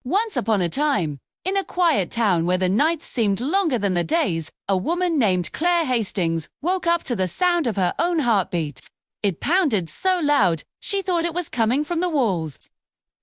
Once upon a time, in a quiet town where the nights seemed longer than the days, a woman named Claire Hastings woke up to the sound of her own heartbeat. It pounded so loud, she thought it was coming from the walls.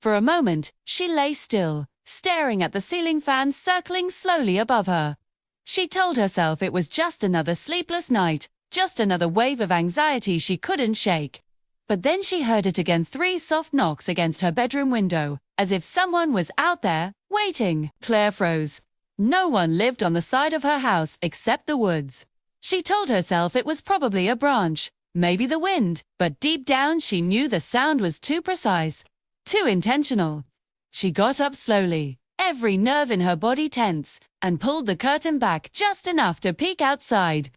For a moment, she lay still, staring at the ceiling fan circling slowly above her. She told herself it was just another sleepless night, just another wave of anxiety she couldn't shake. But then she heard it again, 3 soft knocks against her bedroom window, as if someone was out there, waiting. Claire froze. No one lived on the side of her house except the woods. She told herself it was probably a branch, maybe the wind, but deep down she knew the sound was too precise, too intentional. She got up slowly, every nerve in her body tense, and pulled the curtain back just enough to peek outside.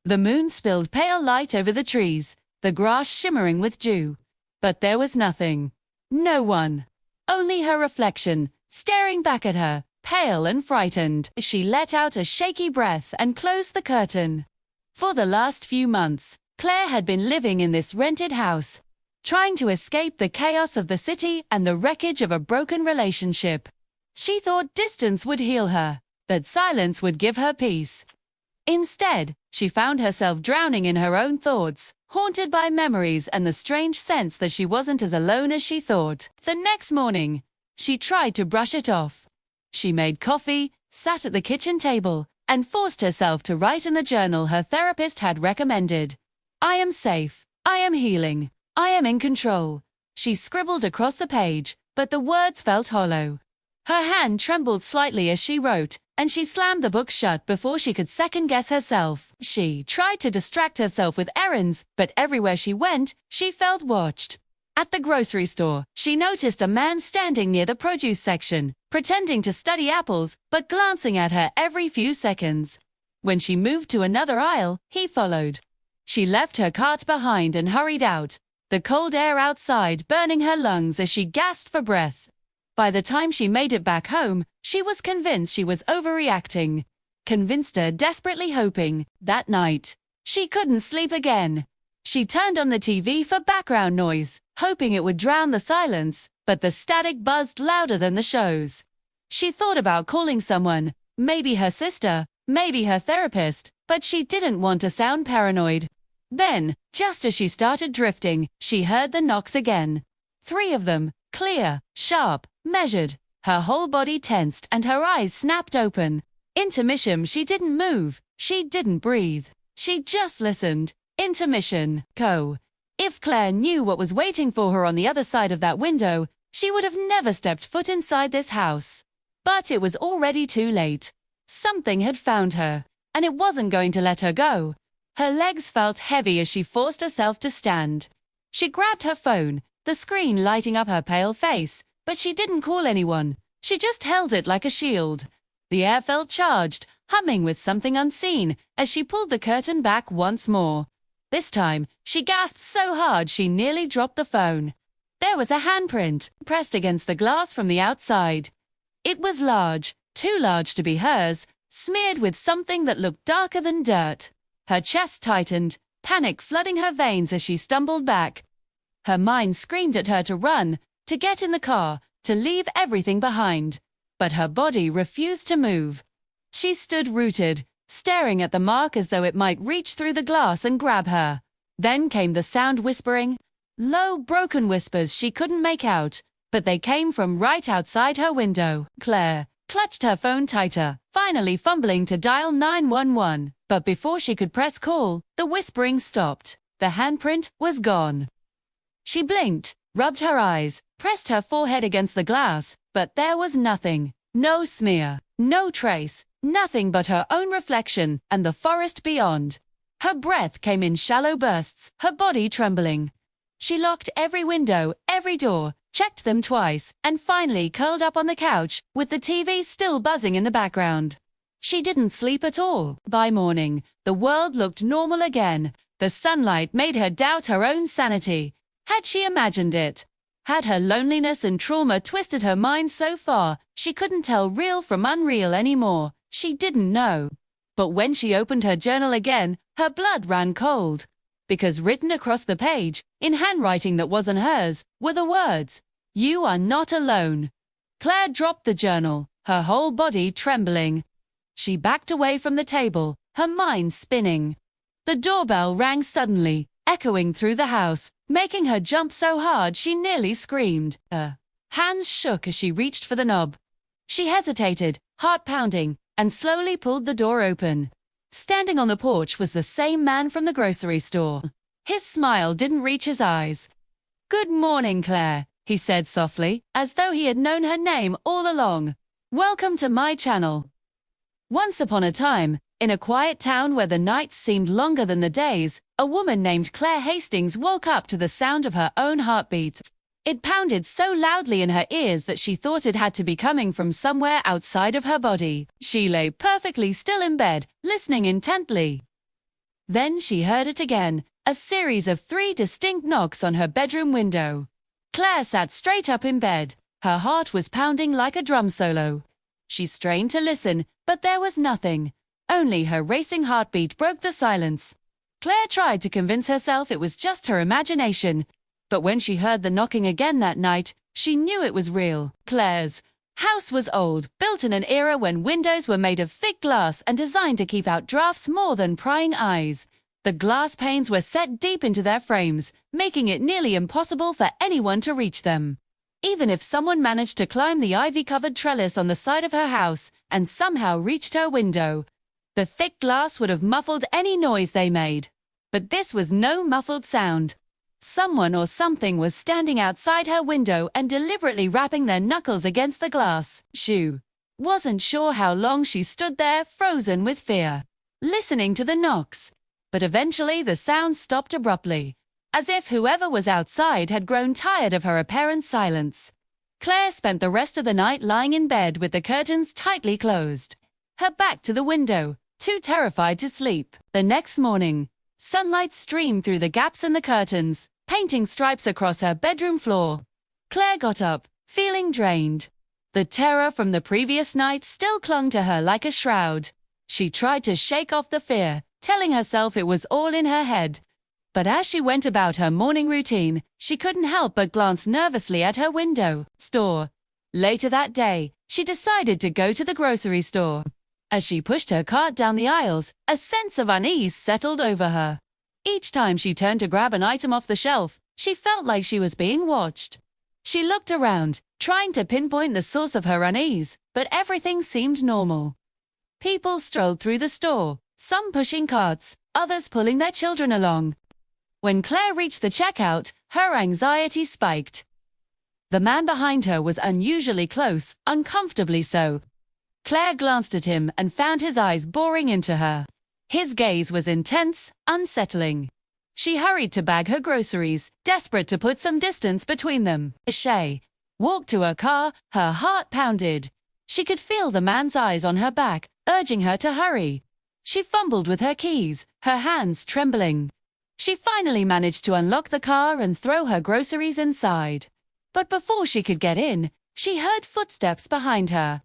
The moon spilled pale light over the trees, the grass shimmering with dew. But there was nothing. No one. Only her reflection, staring back at her, pale and frightened. She let out a shaky breath and closed the curtain. For the last few months, Claire had been living in this rented house, trying to escape the chaos of the city and the wreckage of a broken relationship. She thought distance would heal her, that silence would give her peace. Instead, she found herself drowning in her own thoughts, haunted by memories and the strange sense that she wasn't as alone as she thought. The next morning, she tried to brush it off. She made coffee, sat at the kitchen table, and forced herself to write in the journal her therapist had recommended. "I am safe. I am healing. I am in control." She scribbled across the page, but the words felt hollow. Her hand trembled slightly as she wrote, and she slammed the book shut before she could second-guess herself. She tried to distract herself with errands, but everywhere she went, she felt watched. At the grocery store, she noticed a man standing near the produce section, pretending to study apples, but glancing at her every few seconds. When she moved to another aisle, he followed. She left her cart behind and hurried out, the cold air outside burning her lungs as she gasped for breath. By the time she made it back home, she was convinced she was overreacting. Convinced her, desperately hoping, that night, she couldn't sleep again. She turned on the TV for background noise, hoping it would drown the silence, but the static buzzed louder than the shows. She thought about calling someone, maybe her sister, maybe her therapist, but she didn't want to sound paranoid. Then, just as she started drifting, she heard the knocks again. 3 of them, clear, sharp, measured. Her whole body tensed and her eyes snapped open. Intermission. She didn't move. She didn't breathe. She just listened. Intermission. If Claire knew what was waiting for her on the other side of that window, she would have never stepped foot inside this house. But it was already too late. Something had found her, and it wasn't going to let her go. Her legs felt heavy as she forced herself to stand. She grabbed her phone, the screen lighting up her pale face, but she didn't call anyone. She just held it like a shield. The air felt charged, humming with something unseen, as she pulled the curtain back once more. This time, she gasped so hard she nearly dropped the phone. There was a handprint, pressed against the glass from the outside. It was large, too large to be hers, smeared with something that looked darker than dirt. Her chest tightened, panic flooding her veins as she stumbled back. Her mind screamed at her to run, to get in the car, to leave everything behind. But her body refused to move. She stood rooted, staring at the mark as though it might reach through the glass and grab her. Then came the sound, whispering. Low, broken whispers she couldn't make out, but they came from right outside her window. Claire clutched her phone tighter, finally fumbling to dial 911. But before she could press call, the whispering stopped. The handprint was gone. She blinked, rubbed her eyes, pressed her forehead against the glass, but there was nothing. No smear, no trace, nothing but her own reflection and the forest beyond. Her breath came in shallow bursts, her body trembling. She locked every window, every door, checked them twice, and finally curled up on the couch, with the TV still buzzing in the background. She didn't sleep at all. By morning, the world looked normal again. The sunlight made her doubt her own sanity. Had she imagined it? Had her loneliness and trauma twisted her mind so far, she couldn't tell real from unreal anymore? She didn't know. But when she opened her journal again, her blood ran cold. Because written across the page, in handwriting that wasn't hers, were the words, "You are not alone." Claire dropped the journal, her whole body trembling. She backed away from the table, her mind spinning. The doorbell rang suddenly, echoing through the house, making her jump so hard she nearly screamed. Her hands shook as she reached for the knob. She hesitated, heart pounding, and slowly pulled the door open. Standing on the porch was the same man from the grocery store. His smile didn't reach his eyes. "Good morning, Claire," he said softly, as though he had known her name all along. "Welcome to my channel." Once upon a time, in a quiet town where the nights seemed longer than the days, a woman named Claire Hastings woke up to the sound of her own heartbeat. It pounded so loudly in her ears that she thought it had to be coming from somewhere outside of her body. She lay perfectly still in bed, listening intently. Then she heard it again, a series of 3 distinct knocks on her bedroom window. Claire sat straight up in bed. Her heart was pounding like a drum solo. She strained to listen, but there was nothing. Only her racing heartbeat broke the silence. Claire tried to convince herself it was just her imagination. But when she heard the knocking again that night, she knew it was real. Claire's house was old, built in an era when windows were made of thick glass and designed to keep out drafts more than prying eyes. The glass panes were set deep into their frames, making it nearly impossible for anyone to reach them. Even if someone managed to climb the ivy-covered trellis on the side of her house and somehow reached her window, the thick glass would have muffled any noise they made. But this was no muffled sound. Someone or something was standing outside her window and deliberately rapping their knuckles against the glass. She wasn't sure how long she stood there, frozen with fear, listening to the knocks. But eventually the sound stopped abruptly, as if whoever was outside had grown tired of her apparent silence. Claire spent the rest of the night lying in bed with the curtains tightly closed, her back to the window, too terrified to sleep. The next morning, sunlight streamed through the gaps in the curtains, painting stripes across her bedroom floor. Claire got up, feeling drained. The terror from the previous night still clung to her like a shroud. She tried to shake off the fear, telling herself it was all in her head. But as she went about her morning routine, she couldn't help but glance nervously at her window. Later that day, she decided to go to the grocery store. As she pushed her cart down the aisles, a sense of unease settled over her. Each time she turned to grab an item off the shelf, she felt like she was being watched. She looked around, trying to pinpoint the source of her unease, but everything seemed normal. People strolled through the store, some pushing carts, others pulling their children along. When Claire reached the checkout, her anxiety spiked. The man behind her was unusually close, uncomfortably so. Claire glanced at him and found his eyes boring into her. His gaze was intense, unsettling. She hurried to bag her groceries, desperate to put some distance between them. As she walked to her car, her heart pounded. She could feel the man's eyes on her back, urging her to hurry. She fumbled with her keys, her hands trembling. She finally managed to unlock the car and throw her groceries inside. But before she could get in, she heard footsteps behind her.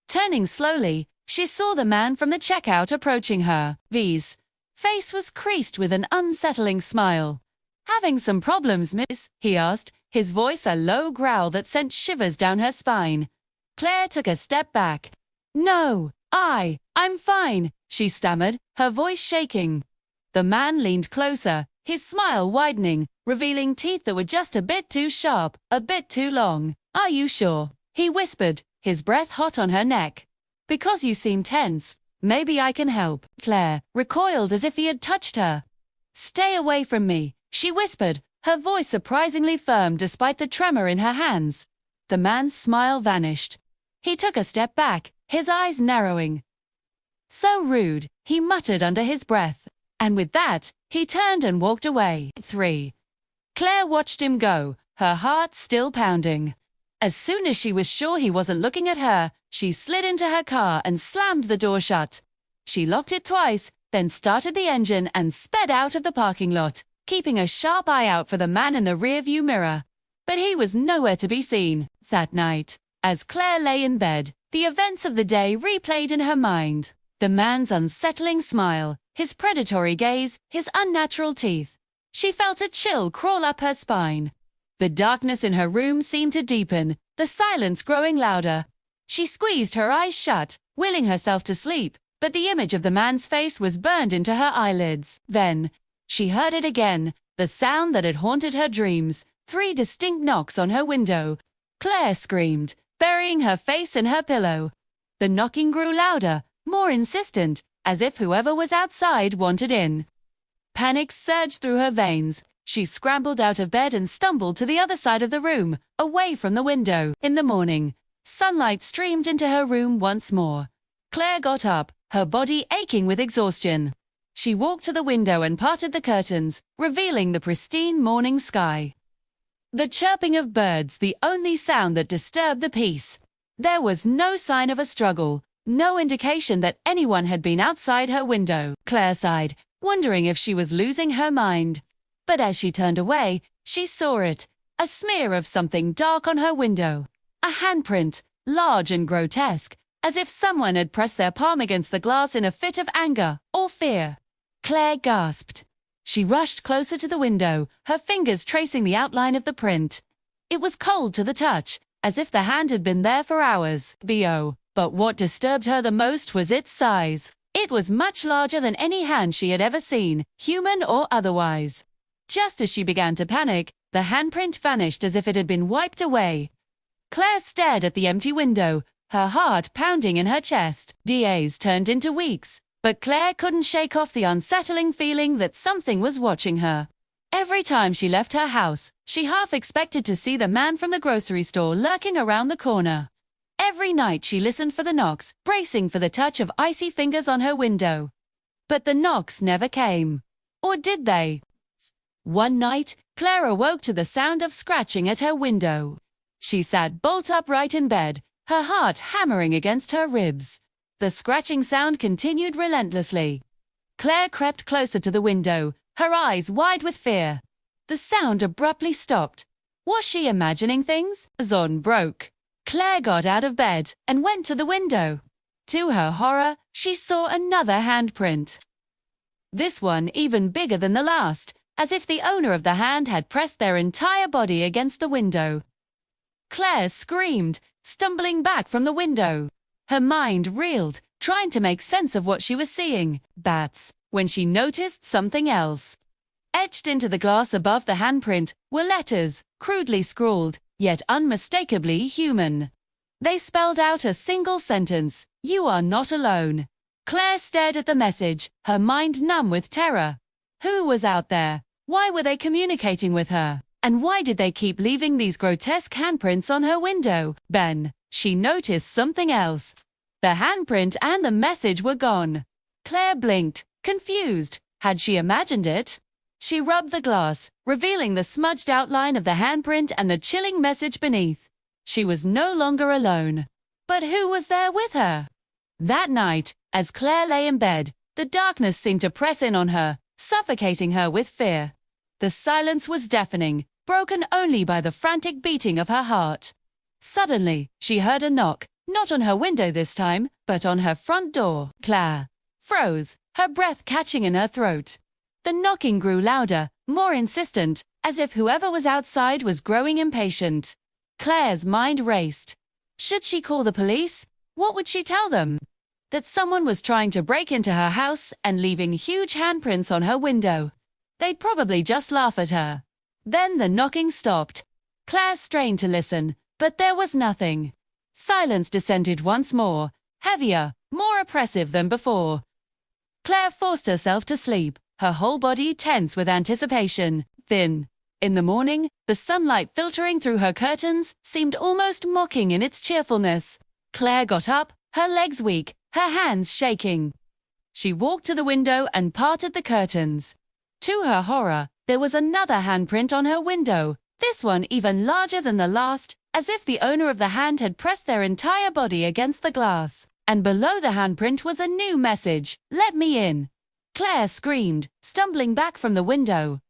Turning slowly, she saw the man from the checkout approaching her. V's face was creased with an unsettling smile. "Having some problems, miss?" he asked, his voice a low growl that sent shivers down her spine. Claire took a step back. "No, I'm fine," she stammered, her voice shaking. The man leaned closer, his smile widening, revealing teeth that were just a bit too sharp, a bit too long. "Are you sure?" he whispered, his breath hot on her neck. "Because you seem tense. Maybe I can help." Claire recoiled as if he had touched her. "Stay away from me," she whispered, her voice surprisingly firm despite the tremor in her hands. The man's smile vanished. He took a step back, his eyes narrowing. "So rude," he muttered under his breath. And with that, he turned and walked away. 3. Claire watched him go, her heart still pounding. As soon as she was sure he wasn't looking at her, she slid into her car and slammed the door shut. She locked it twice, then started the engine and sped out of the parking lot, keeping a sharp eye out for the man in the rearview mirror. But he was nowhere to be seen. That night, as Claire lay in bed, the events of the day replayed in her mind. The man's unsettling smile, his predatory gaze, his unnatural teeth. She felt a chill crawl up her spine. The darkness in her room seemed to deepen, the silence growing louder. She squeezed her eyes shut, willing herself to sleep, but the image of the man's face was burned into her eyelids. Then, she heard it again, the sound that had haunted her dreams, 3 distinct knocks on her window. Claire screamed, burying her face in her pillow. The knocking grew louder, more insistent, as if whoever was outside wanted in. Panic surged through her veins. She scrambled out of bed and stumbled to the other side of the room, away from the window. In the morning, sunlight streamed into her room once more. Claire got up, her body aching with exhaustion. She walked to the window and parted the curtains, revealing the pristine morning sky. The chirping of birds, the only sound that disturbed the peace. There was no sign of a struggle, no indication that anyone had been outside her window. Claire sighed, wondering if she was losing her mind. But as she turned away, she saw it, a smear of something dark on her window. A handprint, large and grotesque, as if someone had pressed their palm against the glass in a fit of anger or fear. Claire gasped. She rushed closer to the window, her fingers tracing the outline of the print. It was cold to the touch, as if the hand had been there for hours. But what disturbed her the most was its size. It was much larger than any hand she had ever seen, human or otherwise. Just as she began to panic, the handprint vanished as if it had been wiped away. Claire stared at the empty window, her heart pounding in her chest. Days turned into weeks, but Claire couldn't shake off the unsettling feeling that something was watching her. Every time she left her house, she half expected to see the man from the grocery store lurking around the corner. Every night she listened for the knocks, bracing for the touch of icy fingers on her window. But the knocks never came. Or did they? One night, Claire awoke to the sound of scratching at her window. She sat bolt upright in bed, her heart hammering against her ribs. The scratching sound continued relentlessly. Claire crept closer to the window, her eyes wide with fear. The sound abruptly stopped. Was she imagining things? Dawn broke. Claire got out of bed and went to the window. To her horror, she saw another handprint. This one even bigger than the last, as if the owner of the hand had pressed their entire body against the window. Claire screamed, stumbling back from the window. Her mind reeled, trying to make sense of what she was seeing. Bats, when she noticed something else. Etched into the glass above the handprint were letters, crudely scrawled, yet unmistakably human. They spelled out a single sentence: "You are not alone." Claire stared at the message, her mind numb with terror. Who was out there? Why were they communicating with her? And why did they keep leaving these grotesque handprints on her window? Then, she noticed something else. The handprint and the message were gone. Claire blinked, confused. Had she imagined it? She rubbed the glass, revealing the smudged outline of the handprint and the chilling message beneath. She was no longer alone. But who was there with her? That night, as Claire lay in bed, the darkness seemed to press in on her, suffocating her with fear. The silence was deafening, broken only by the frantic beating of her heart. Suddenly, she heard a knock, not on her window this time, but on her front door. Claire froze, her breath catching in her throat. The knocking grew louder, more insistent, as if whoever was outside was growing impatient. Claire's mind raced. Should she call the police? What would she tell them? That someone was trying to break into her house and leaving huge handprints on her window. They'd probably just laugh at her. Then the knocking stopped. Claire strained to listen, but there was nothing. Silence descended once more, heavier, more oppressive than before. Claire forced herself to sleep, her whole body tense with anticipation. Then, in the morning, the sunlight filtering through her curtains seemed almost mocking in its cheerfulness. Claire got up, her legs weak, her hands shaking. She walked to the window and parted the curtains. To her horror, there was another handprint on her window, this one even larger than the last, as if the owner of the hand had pressed their entire body against the glass. And below the handprint was a new message: "Let me in." Claire screamed, stumbling back from the window.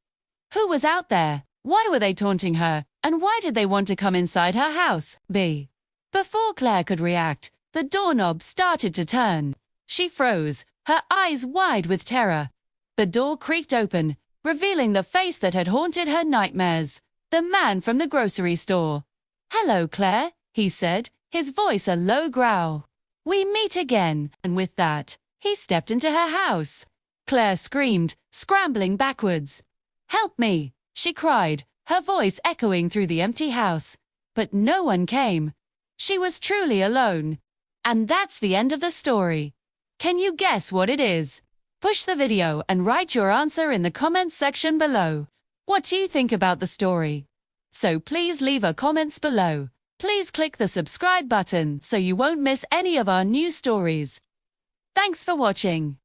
Who was out there? Why were they taunting her? And why did they want to come inside her house? Before Claire could react, the doorknob started to turn. She froze, her eyes wide with terror. The door creaked open, revealing the face that had haunted her nightmares. The man from the grocery store. "Hello, Claire," he said, his voice a low growl. We meet again, and with that, he stepped into her house. Claire screamed, scrambling backwards. Help me, she cried, her voice echoing through the empty house. But no one came. She was truly alone. And that's the end of the story. Can you guess what it is? Push the video and write your answer in the comments section below. What do you think about the story? So please leave a comments below. Please click the subscribe button so you won't miss any of our new stories. Thanks for watching.